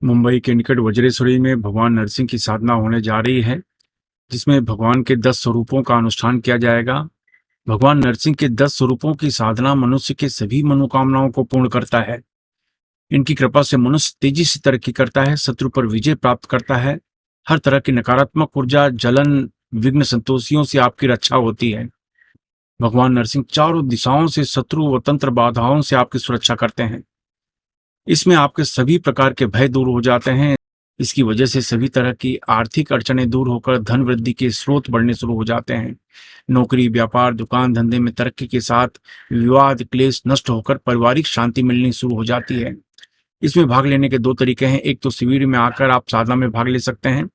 मुंबई के निकट वज्रेश्वरी में भगवान नरसिंह की साधना होने जा रही है, जिसमें भगवान के 10 स्वरूपों का अनुष्ठान किया जाएगा। भगवान नरसिंह के 10 स्वरूपों की साधना मनुष्य के सभी मनोकामनाओं को पूर्ण करता है। इनकी कृपा से मनुष्य तेजी से तरक्की करता है, शत्रु पर विजय प्राप्त करता है। हर तरह की नकारात्मक ऊर्जा, जलन, विघ्न संतोषियों से आपकी रक्षा होती है। भगवान नरसिंह चारों दिशाओं से शत्रु व तंत्र बाधाओं से आपकी सुरक्षा करते हैं। इसमें आपके सभी प्रकार के भय दूर हो जाते हैं। इसकी वजह से सभी तरह की आर्थिक अड़चनें दूर होकर धन वृद्धि के स्रोत बढ़ने शुरू हो जाते हैं। नौकरी, व्यापार, दुकान धंधे में तरक्की के साथ विवाद क्लेश नष्ट होकर पारिवारिक शांति मिलनी शुरू हो जाती है। इसमें भाग लेने के दो तरीके हैं। एक तो शिविर में आकर आप साधना में भाग ले सकते हैं।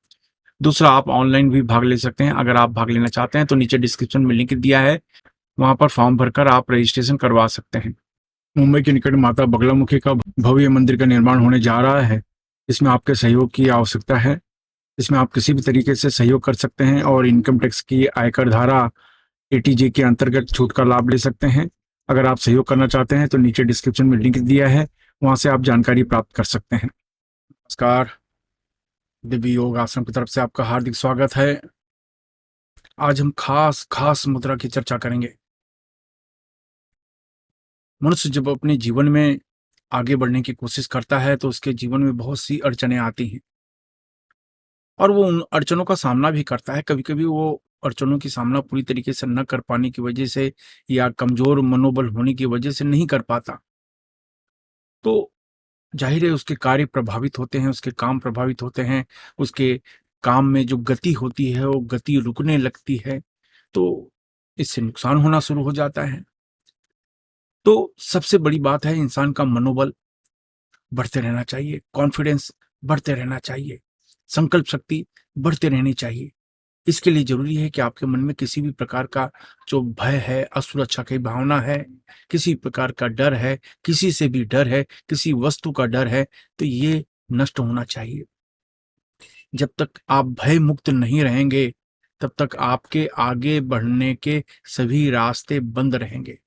दूसरा, आप ऑनलाइन भी भाग ले सकते हैं। अगर आप भाग लेना चाहते हैं तो नीचे डिस्क्रिप्शन में लिंक दिया है, वहां पर फॉर्म भरकर आप रजिस्ट्रेशन करवा सकते हैं। मुंबई के निकट माता बगलामुखी का भव्य मंदिर का निर्माण होने जा रहा है। इसमें आपके सहयोग की आवश्यकता है। इसमें आप किसी भी तरीके से सहयोग कर सकते हैं और इनकम टैक्स की आयकर धारा एटीजे के अंतर्गत छूट का लाभ ले सकते हैं। अगर आप सहयोग करना चाहते हैं तो नीचे डिस्क्रिप्शन में लिंक दिया है, वहां से आप जानकारी प्राप्त कर सकते हैं। नमस्कार, दिव्य योग आश्रम की तरफ से आपका हार्दिक स्वागत है। आज हम खास खास मुद्रा की चर्चा करेंगे। मनुष्य जब अपने जीवन में आगे बढ़ने की कोशिश करता है तो उसके जीवन में बहुत सी अड़चनें आती हैं और वो उन अड़चनों का सामना भी करता है। कभी कभी वो अड़चनों की सामना पूरी तरीके से न कर पाने की वजह से या कमजोर मनोबल होने की वजह से नहीं कर पाता, तो जाहिर है उसके कार्य प्रभावित होते हैं, उसके काम प्रभावित होते हैं। उसके काम में जो गति होती है वो गति रुकने लगती है, तो इससे नुकसान होना शुरू हो जाता है। तो सबसे बड़ी बात है, इंसान का मनोबल बढ़ते रहना चाहिए, कॉन्फिडेंस बढ़ते रहना चाहिए, संकल्प शक्ति बढ़ते रहनी चाहिए। इसके लिए जरूरी है कि आपके मन में किसी भी प्रकार का जो भय है, असुरक्षा की भावना है, किसी प्रकार का डर है, किसी से भी डर है, किसी वस्तु का डर है, तो ये नष्ट होना चाहिए। जब तक आप भय मुक्त नहीं रहेंगे तब तक आपके आगे बढ़ने के सभी रास्ते बंद रहेंगे।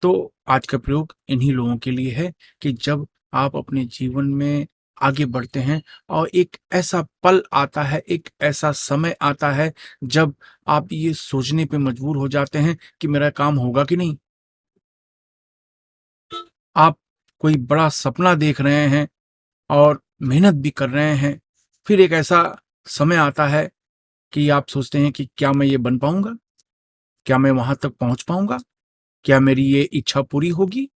तो आज का प्रयोग इन्हीं लोगों के लिए है कि जब आप अपने जीवन में आगे बढ़ते हैं और एक ऐसा पल आता है, एक ऐसा समय आता है जब आप ये सोचने पे मजबूर हो जाते हैं कि मेरा काम होगा कि नहीं। आप कोई बड़ा सपना देख रहे हैं और मेहनत भी कर रहे हैं, फिर एक ऐसा समय आता है कि आप सोचते हैं कि क्या मैं ये बन पाऊंगा, क्या मैं वहां तक पहुंच पाऊंगा, क्या मेरी ये इच्छा पूरी होगी।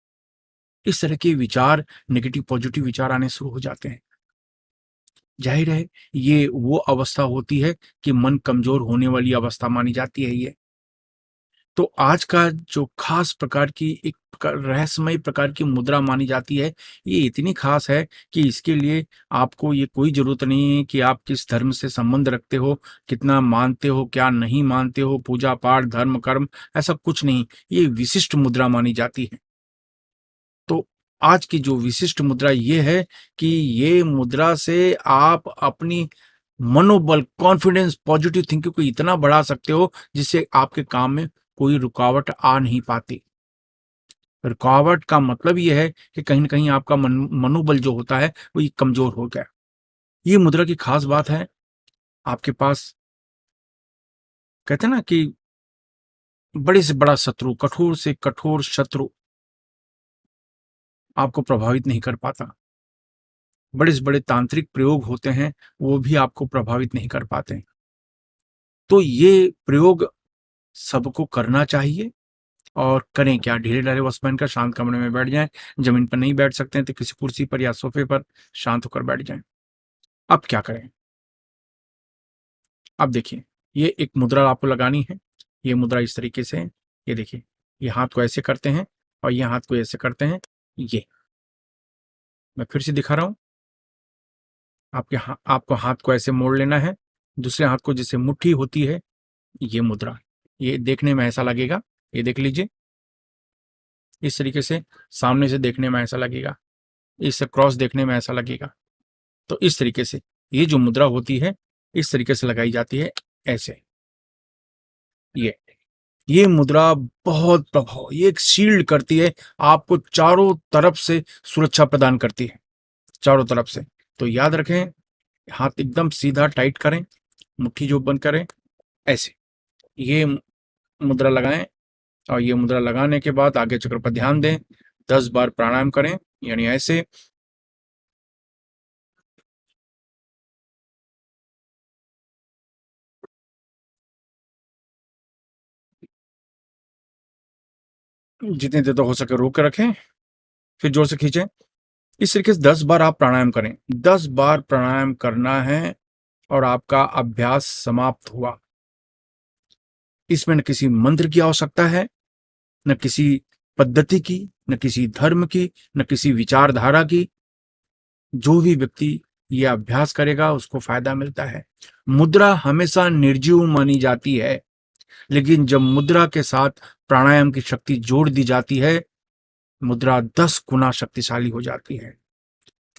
इस तरह के विचार, नेगेटिव पॉजिटिव विचार आने शुरू हो जाते हैं। जाहिर है ये वो अवस्था होती है कि मन कमजोर होने वाली अवस्था मानी जाती है ये। तो आज का जो खास प्रकार की एक रहस्यमय प्रकार की मुद्रा मानी जाती है, ये इतनी खास है कि इसके लिए आपको ये कोई जरूरत नहीं है कि आप किस धर्म से संबंध रखते हो, कितना मानते हो, क्या नहीं मानते हो, पूजा पाठ, धर्म कर्म, ऐसा कुछ नहीं। ये विशिष्ट मुद्रा मानी जाती है। तो आज की जो विशिष्ट मुद्रा ये है कि ये मुद्रा से आप अपनी मनोबल, कॉन्फिडेंस, पॉजिटिव थिंकिंग को इतना बढ़ा सकते हो जिससे आपके काम में कोई रुकावट आ नहीं पाती। रुकावट का मतलब ये है कि कहीं ना कहीं आपका मनोबल जो होता है वो ये कमजोर हो गया। ये मुद्रा की खास बात है, आपके पास कहते हैं ना कि बड़े से बड़ा शत्रु, कठोर से कठोर शत्रु आपको प्रभावित नहीं कर पाता। बड़े से बड़े तांत्रिक प्रयोग होते हैं, वो भी आपको प्रभावित नहीं कर पाते। तो ये प्रयोग सबको करना चाहिए। और करें क्या, ढीले ढाले वस्त्रपहन कर शांत कमरे में बैठ जाएं। जमीन पर नहीं बैठ सकते हैं तो किसी कुर्सी पर या सोफे पर शांत होकर बैठ जाएं। अब क्या करें, अब देखिए, ये एक मुद्रा आपको लगानी है। ये मुद्रा इस तरीके से है, ये देखिए, ये हाथ को ऐसे करते हैं और ये हाथ को ऐसे करते हैं। ये मैं फिर से दिखा रहा हूं। आपको हाथ को ऐसे मोड़ लेना है, दूसरे हाथ को जैसे मुट्ठी होती है, ये मुद्रा, ये देखने में ऐसा लगेगा। ये देख लीजिए, इस तरीके से सामने से देखने में ऐसा लगेगा, इस क्रॉस देखने में ऐसा लगेगा। तो इस तरीके से ये जो मुद्रा होती है इस तरीके से लगाई जाती है, ऐसे। ये मुद्रा बहुत प्रभाव, ये एक शील्ड करती है, आपको चारों तरफ से सुरक्षा प्रदान करती है। चारों तरफ से। तो याद रखें, हाथ एकदम सीधा टाइट करें, मुट्ठी जो बंद करें, ऐसे ये मुद्रा लगाएं। और ये मुद्रा लगाने के बाद आगे चक्र पर ध्यान दें, 10 बार प्राणायाम करें, यानी ऐसे। जितनी देर तक हो सके रोक के रखें, फिर जोर से खींचें। इस तरीके से 10 बार आप प्राणायाम करें। 10 बार प्राणायाम करना है और आपका अभ्यास समाप्त हुआ। इसमें न किसी मंत्र की आवश्यकता है, न किसी पद्धति की, न किसी धर्म की, न किसी विचारधारा की। जो भी व्यक्ति यह अभ्यास करेगा उसको फायदा मिलता है। मुद्रा हमेशा निर्जीव मानी जाती है, लेकिन जब मुद्रा के साथ प्राणायाम की शक्ति जोड़ दी जाती है, मुद्रा 10 गुना शक्तिशाली हो जाती है।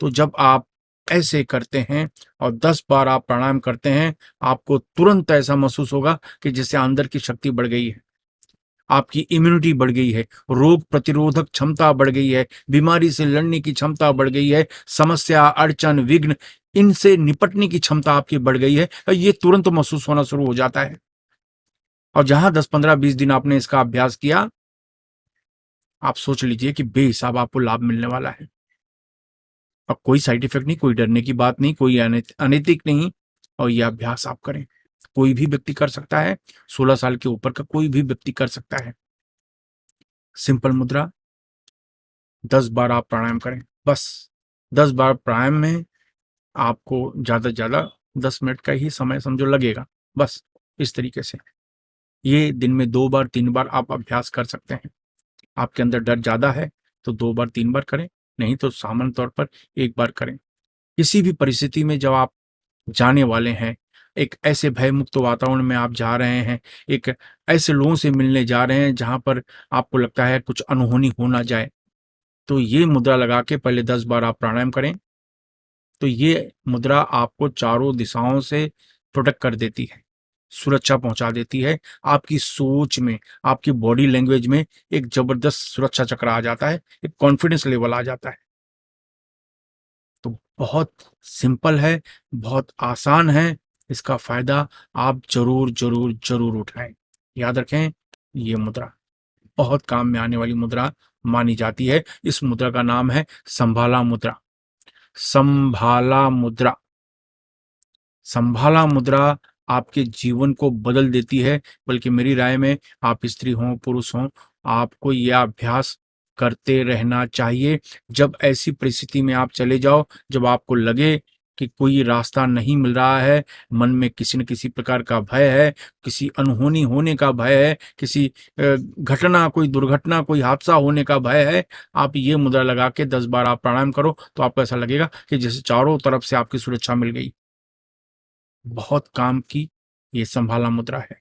तो जब आप ऐसे करते हैं और 10 बार आप प्राणायाम करते हैं, आपको तुरंत ऐसा महसूस होगा कि जैसे अंदर की शक्ति बढ़ गई है, आपकी इम्यूनिटी बढ़ गई है, रोग प्रतिरोधक क्षमता बढ़ गई है, बीमारी से लड़ने की क्षमता बढ़ गई है, समस्या, अड़चन, विघ्न, इनसे निपटने की क्षमता आपकी बढ़ गई है। ये तुरंत महसूस होना शुरू हो जाता है। और जहां 10, 15, 20 दिन आपने इसका अभ्यास किया, आप सोच लीजिए कि बेहिसाब आपको लाभ मिलने वाला है। अब कोई साइड इफेक्ट नहीं, कोई डरने की बात नहीं, कोई अनैतिक नहीं। और यह अभ्यास आप करें, कोई भी व्यक्ति कर सकता है, 16 साल के ऊपर का कोई भी व्यक्ति कर सकता है। सिंपल मुद्रा, 10 बार आप प्राणायाम करें, बस 10 बार प्राणायाम में आपको ज्यादा से ज्यादा 10 मिनट का ही समय समझो लगेगा। बस इस तरीके से ये दिन में 2 बार 3 बार आप अभ्यास कर सकते हैं। आपके अंदर डर ज्यादा है तो 2 बार 3 बार करें, नहीं तो सामान्य तौर पर 1 बार करें। किसी भी परिस्थिति में जब आप जाने वाले हैं, एक ऐसे भयमुक्त वातावरण में आप जा रहे हैं, एक ऐसे लोगों से मिलने जा रहे हैं जहां पर आपको लगता है कुछ अनहोनी हो ना जाए, तो ये मुद्रा लगा के पहले 10 बार आप प्राणायाम करें। तो ये मुद्रा आपको चारों दिशाओं से प्रोटेक्ट कर देती है, सुरक्षा पहुंचा देती है। आपकी सोच में, आपकी बॉडी लैंग्वेज में एक जबरदस्त सुरक्षा चक्र आ जाता है, एक कॉन्फिडेंस लेवल आ जाता है। तो बहुत सिंपल है, बहुत आसान है। इसका फायदा आप जरूर जरूर जरूर उठाएं। याद रखें, ये मुद्रा बहुत काम में आने वाली मुद्रा मानी जाती है। इस मुद्रा का नाम है संभाला मुद्रा। संभाला मुद्रा, संभाला मुद्रा आपके जीवन को बदल देती है। बल्कि मेरी राय में, आप स्त्री हों पुरुष हों, आपको यह अभ्यास करते रहना चाहिए। जब ऐसी परिस्थिति में आप चले जाओ, जब आपको लगे कि कोई रास्ता नहीं मिल रहा है, मन में किसी न किसी प्रकार का भय है, किसी अनहोनी होने का भय है, किसी घटना, कोई दुर्घटना, कोई हादसा होने का भय है, आप ये मुद्रा लगा के 10 बार आप प्राणायाम करो, तो आपको ऐसा लगेगा कि जैसे चारों तरफ से आपकी सुरक्षा मिल गई। बहुत काम की ये संभाला मुद्रा है।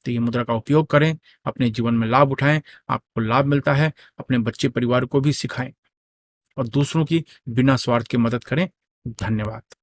तो ये मुद्रा का उपयोग करें, अपने जीवन में लाभ उठाएं। आपको लाभ मिलता है, अपने बच्चे परिवार को भी सिखाएं और दूसरों की बिना स्वार्थ के मदद करें। धन्यवाद।